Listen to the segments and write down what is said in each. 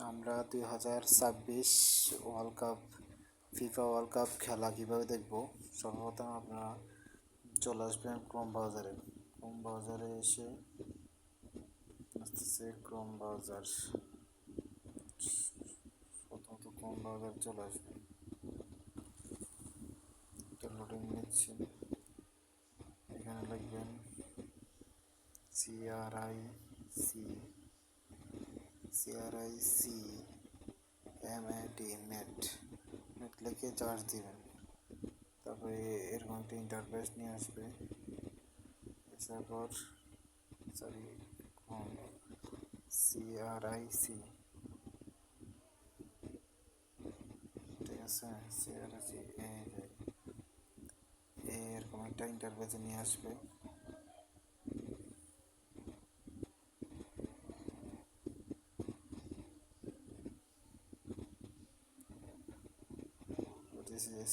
আমরা 2026 world cup FIFA world cup খেলা কীভাবে দেখব। সর্বপ্রথম আপনারা চলে আসবেন ক্রোম ব্রাউজারে এসে আসতেছে ক্রোম ব্রাউজার। প্রথমত ক্রোম ব্রাউজার চলে আসবেন, এটা লোডিং নিচ্ছে। এখানে লিখবেন CRIC নেট লিখে চার্জ দিবেন। তারপরে এরকম একটা ইন্টারফেস নিয়ে আসবে। আসার পর CRIC, ঠিক আছে, CRIC এরকম একটা ইন্টারফেসে নিয়ে আসবে।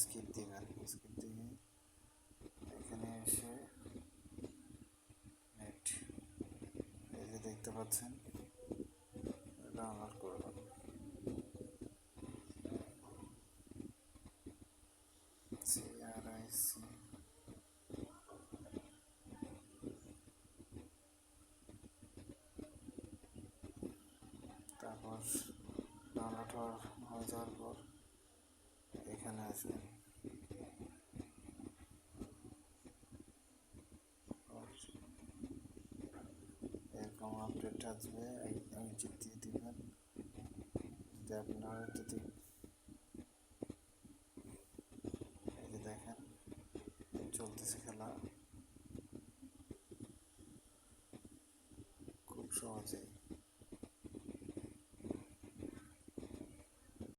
স্কিপ দিবেন, স্কিপ দিয়ে এখানে এসে নেট এই যে দেখতে পাচ্ছেন ডাউনলোড করবেন। CRIC তারপর ডাউনলোড হয়ে যাওয়ার পর এখানে আসবেন। এরকম আপডেট আসবে, চিপ দিয়ে দিবেন। যদি আপনার যদি এই যে দেখেন চলতেছে খেলা খুব সহজেই।